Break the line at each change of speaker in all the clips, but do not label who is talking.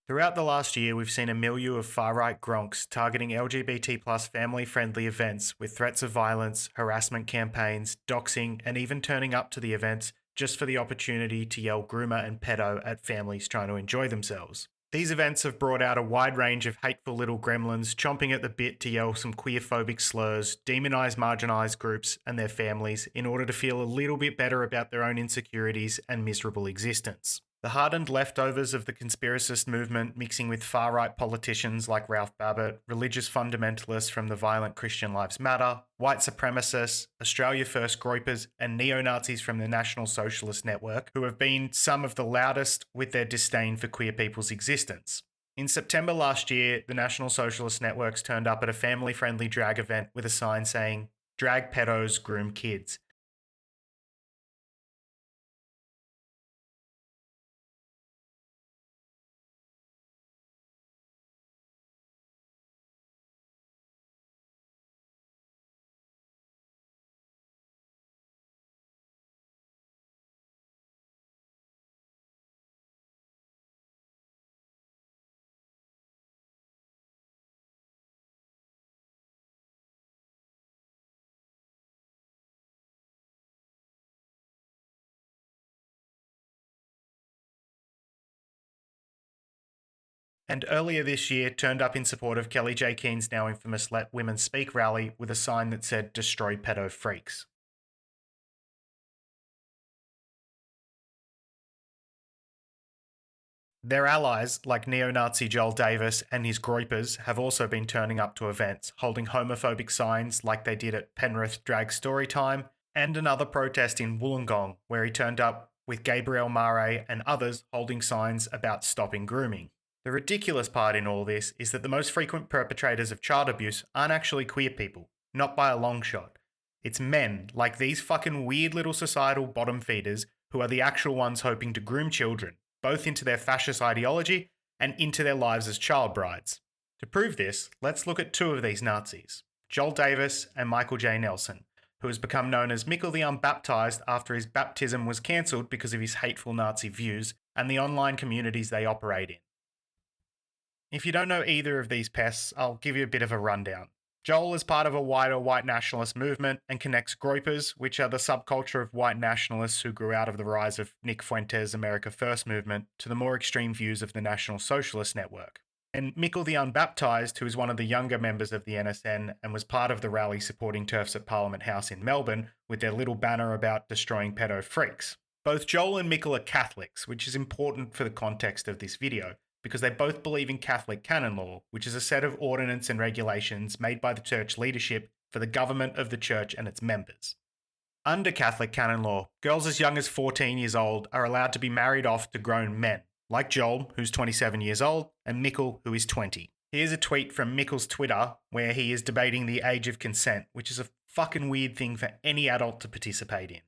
Throughout the last year, we've seen a milieu of far-right gronks targeting LGBT plus family-friendly events with threats of violence, harassment campaigns, doxing, and even turning up to the events just for the opportunity to yell groomer and pedo at families trying to enjoy themselves. These events have brought out a wide range of hateful little gremlins chomping at the bit to yell some queerphobic slurs, demonise marginalised groups and their families in order to feel a little bit better about their own insecurities and miserable existence. The hardened leftovers of the conspiracist movement mixing with far-right politicians like Ralph Babbitt, religious fundamentalists from the Violent Christian Lives Matter, white supremacists, Australia First groypers, and neo-Nazis from the National Socialist Network, who have been some of the loudest with their disdain for queer people's existence. In September last year, the National Socialist Networks turned up at a family-friendly drag event with a sign saying, "Drag pedos, groom kids." And earlier this year turned up in support of Kelly J. Keen's now infamous Let Women Speak rally with a sign that said, "Destroy pedo freaks." Their allies, like neo-Nazi Joel Davis and his groypers, have also been turning up to events, holding homophobic signs like they did at Penrith Drag Storytime, and another protest in Wollongong, where he turned up with Gabriel Mare and others holding signs about stopping grooming. The ridiculous part in all this is that the most frequent perpetrators of child abuse aren't actually queer people, not by a long shot. It's men, like these fucking weird little societal bottom feeders, who are the actual ones hoping to groom children, both into their fascist ideology and into their lives as child brides. To prove this, let's look at two of these Nazis, Joel Davis and Michael J. Nelson, who has become known as Michael the Unbaptized after his baptism was cancelled because of his hateful Nazi views and the online communities they operate in. If you don't know either of these pests, I'll give you a bit of a rundown. Joel is part of a wider white nationalist movement and connects groypers, which are the subculture of white nationalists who grew out of the rise of Nick Fuentes' America First movement, to the more extreme views of the National Socialist Network. And Michael the Unbaptized, who is one of the younger members of the NSN and was part of the rally supporting TERFs at Parliament House in Melbourne with their little banner about destroying pedo freaks. Both Joel and Michael are Catholics, which is important for the context of this video, because they both believe in Catholic canon law, which is a set of ordinance and regulations made by the church leadership for the government of the church and its members. Under Catholic canon law, girls as young as 14 years old are allowed to be married off to grown men, like Joel, who's 27 years old, and Michael, who is 20. Here's a tweet from Michael's Twitter where he is debating the age of consent, which is a fucking weird thing for any adult to participate in.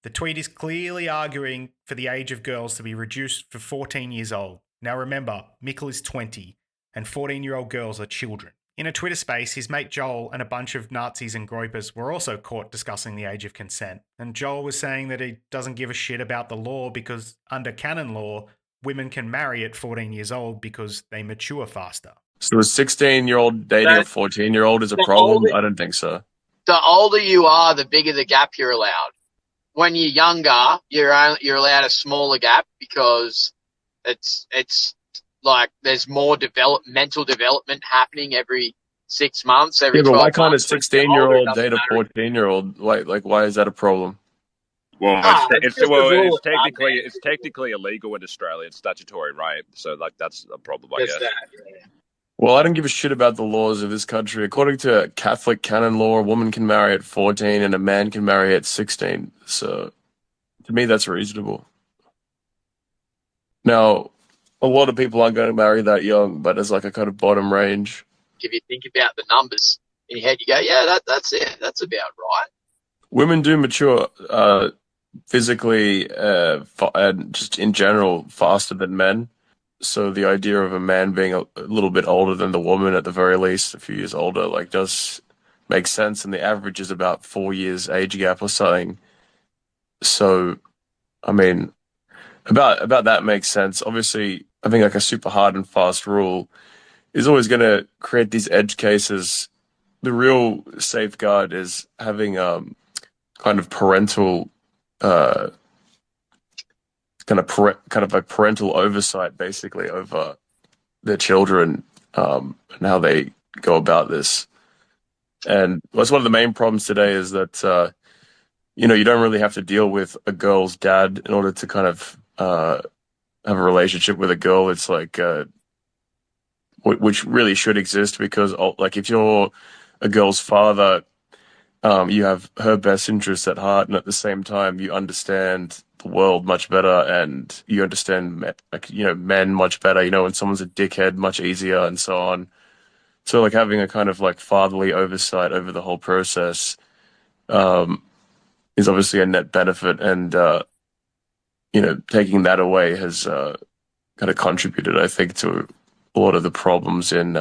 The tweet is clearly arguing for the age of girls to be reduced for 14 years old. Now remember, Michael is 20, and 14-year-old girls are children. In a Twitter space, his mate Joel and a bunch of Nazis and groypers were also caught discussing the age of consent, and Joel was saying that he doesn't give a shit about the law because under canon law, women can marry at 14 years old because they mature faster.
So a 16-year-old dating a 14-year-old is a problem? I don't think so.
The older you are, the bigger the gap you're allowed. When you're younger, you're allowed a smaller gap because it's like there's more mental development happening every 6 months. Every 12
why can't a
months.
16-year-old date a 14-year-old? Why is that a problem?
Well, it's technically illegal in Australia. It's statutory rape, so that's a problem, I guess.
Well, I don't give a shit about the laws of this country. According to Catholic canon law, a woman can marry at 14 and a man can marry at 16. So, to me, that's reasonable. Now, a lot of people aren't going to marry that young, but as like a kind of bottom range.
If you think about the numbers in your head, you go, yeah, that's it. That's about right.
Women do mature physically and just in general faster than men. So the idea of a man being a little bit older than the woman, at the very least, a few years older, does make sense. And the average is about 4 years age gap or something. So, I mean, about that makes sense. Obviously, having like a super hard and fast rule is always going to create these edge cases. The real safeguard is having kind of parental kind of like parental oversight basically over their children and how they go about this. And that's one of the main problems today is that you don't really have to deal with a girl's dad in order to kind of have a relationship with a girl. It's like which really should exist, because like if you're a girl's father, you have her best interests at heart, and at the same time you understand the world much better, and you understand men much better. When someone's a dickhead, much easier, and so on. So like having a kind of like fatherly oversight over the whole process is obviously a net benefit, and taking that away has kind of contributed, I think, to a lot of the problems in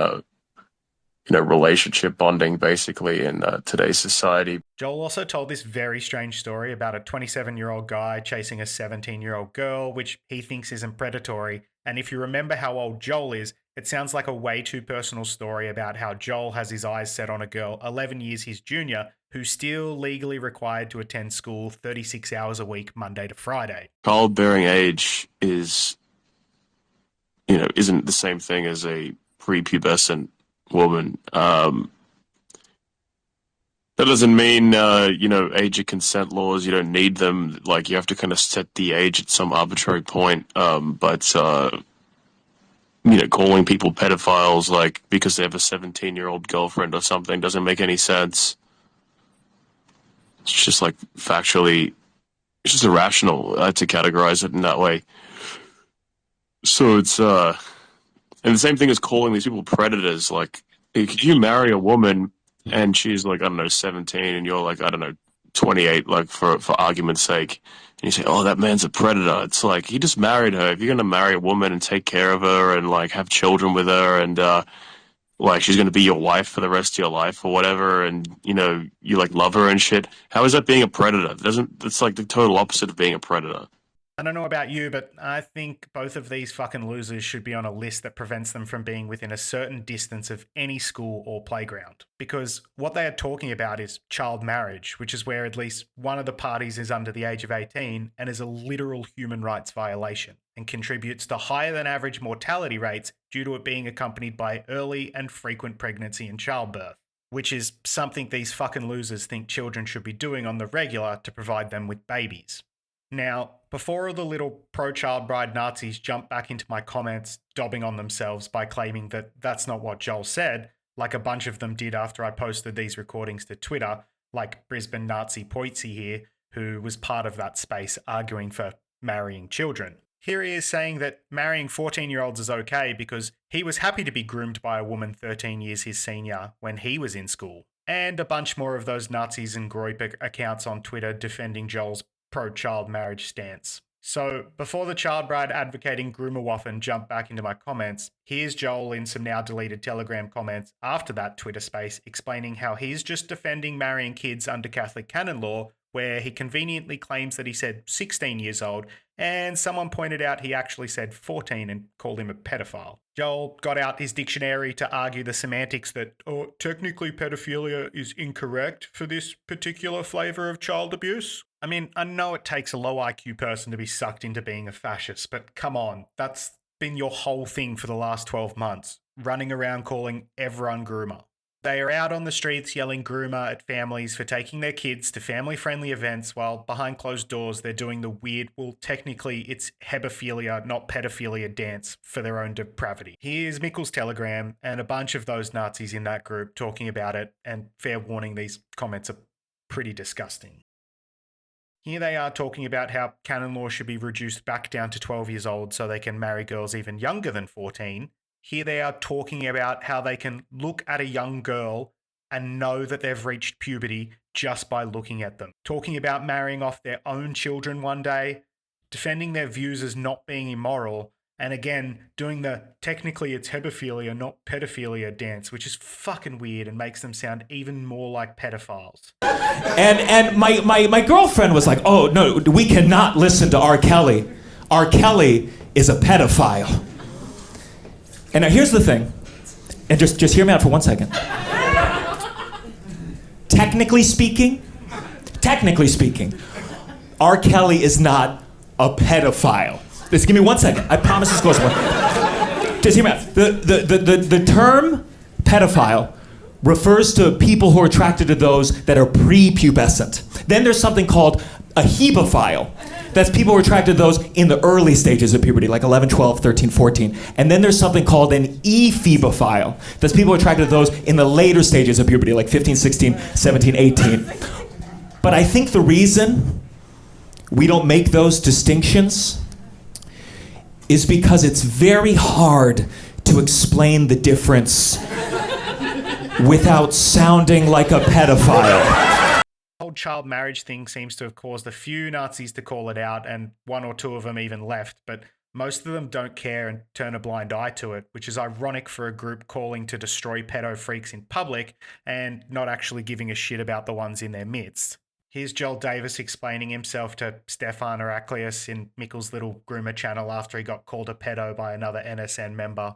relationship bonding basically in today's society.
Joel also told this very strange story about a 27-year-old guy chasing a 17-year-old girl, which he thinks isn't predatory. And if you remember how old Joel is, it sounds like a way too personal story about how Joel has his eyes set on a girl 11 years his junior who's still legally required to attend school 36 hours a week, Monday to Friday.
Childbearing age is, isn't the same thing as a prepubescent woman. That doesn't mean, age of consent laws, you don't need them. Like, you have to kind of set the age at some arbitrary point. But calling people pedophiles, like, because they have a 17-year-old girlfriend or something doesn't make any sense. It's just, like, factually, it's just irrational to categorize it in that way. So it's, and the same thing as calling these people predators. Like, could you marry a woman and she's like, I don't know, 17, and you're like, I don't know, 28, like for argument's sake, and you say, oh, that man's a predator. It's like, he just married her. If you're going to marry a woman and take care of her and like have children with her, and like she's going to be your wife for the rest of your life or whatever, and you like love her and shit, how is that being a predator? It's like the total opposite of being a predator.
I don't know about you, but I think both of these fucking losers should be on a list that prevents them from being within a certain distance of any school or playground. Because what they are talking about is child marriage, which is where at least one of the parties is under the age of 18 and is a literal human rights violation and contributes to higher than average mortality rates due to it being accompanied by early and frequent pregnancy and childbirth, which is something these fucking losers think children should be doing on the regular to provide them with babies. Now, before all the little pro-child bride Nazis jump back into my comments, dobbing on themselves by claiming that that's not what Joel said, like a bunch of them did after I posted these recordings to Twitter, like Brisbane Nazi Poitsy here, who was part of that space arguing for marrying children. Here he is saying that marrying 14-year-olds is okay because he was happy to be groomed by a woman 13 years his senior when he was in school. And a bunch more of those Nazis and group accounts on Twitter defending Joel's pro-child marriage stance. So before the child bride advocating Groomerwaffen jump back into my comments, here's Joel in some now deleted Telegram comments after that Twitter space explaining how he's just defending marrying kids under Catholic canon law, where he conveniently claims that he said 16 years old, and someone pointed out he actually said 14 and called him a pedophile. Joel got out his dictionary to argue the semantics that, technically pedophilia is incorrect for this particular flavour of child abuse. I mean, I know it takes a low IQ person to be sucked into being a fascist, but come on, that's been your whole thing for the last 12 months, running around calling everyone groomer. They are out on the streets yelling groomer at families for taking their kids to family-friendly events while behind closed doors they're doing the weird, well, technically it's hebephilia, not pedophilia dance for their own depravity. Here's Mikkel's Telegram and a bunch of those Nazis in that group talking about it, and fair warning, these comments are pretty disgusting. Here they are talking about how canon law should be reduced back down to 12 years old so they can marry girls even younger than 14. Here they are talking about how they can look at a young girl and know that they've reached puberty just by looking at them. Talking about marrying off their own children one day, defending their views as not being immoral, and again, doing the technically it's hebephilia, not pedophilia dance, which is fucking weird and makes them sound even more like pedophiles.
And my girlfriend was like, oh, no, we cannot listen to R. Kelly. R. Kelly is a pedophile. And now here's the thing, and just hear me out for 1 second. Technically speaking, R. Kelly is not a pedophile. Just give me 1 second. I promise this goes one. Just hear me out. The term pedophile refers to people who are attracted to those that are prepubescent. Then there's something called a hebophile. That's people who are attracted to those in the early stages of puberty, like 11, 12, 13, 14. And then there's something called an ephebophile. That's people who are attracted to those in the later stages of puberty, like 15, 16, 17, 18. But I think the reason we don't make those distinctions is because it's very hard to explain the difference without sounding like a pedophile.
The whole child marriage thing seems to have caused a few Nazis to call it out, and one or two of them even left, but most of them don't care and turn a blind eye to it, which is ironic for a group calling to destroy pedo freaks in public and not actually giving a shit about the ones in their midst. Here's Joel Davis explaining himself to Stefan Heraclius in Mikkel's little groomer channel after he got called a pedo by another NSN member.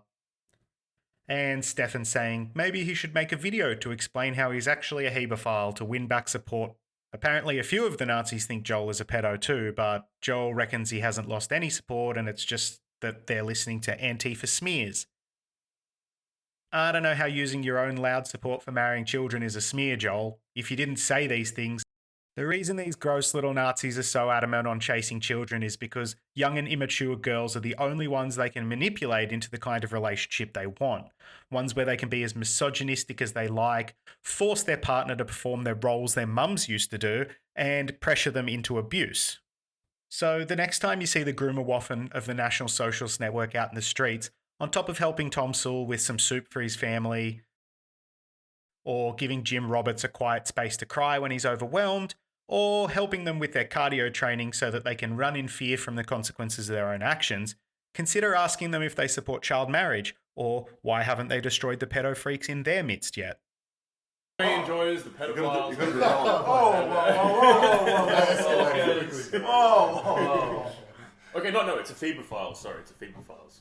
And Stefan saying maybe he should make a video to explain how he's actually a hebophile to win back support. Apparently a few of the Nazis think Joel is a pedo too, but Joel reckons he hasn't lost any support and it's just that they're listening to Antifa smears. I don't know how using your own loud support for marrying children is a smear, Joel. If you didn't say these things, the reason these gross little Nazis are so adamant on chasing children is because young and immature girls are the only ones they can manipulate into the kind of relationship they want. Ones where they can be as misogynistic as they like, force their partner to perform their roles their mums used to do, and pressure them into abuse. So the next time you see the Groomerwaffen of the National Socialist Network out in the streets, on top of helping Tom Sewell with some soup for his family, or giving Jim Roberts a quiet space to cry when he's overwhelmed, or helping them with their cardio training so that they can run in fear from the consequences of their own actions, consider asking them if they support child marriage, or why haven't they destroyed the pedo freaks in their midst yet.
Enjoys the pedophiles. Okay, no, it's a phebophile. Sorry, it's a phebophiles.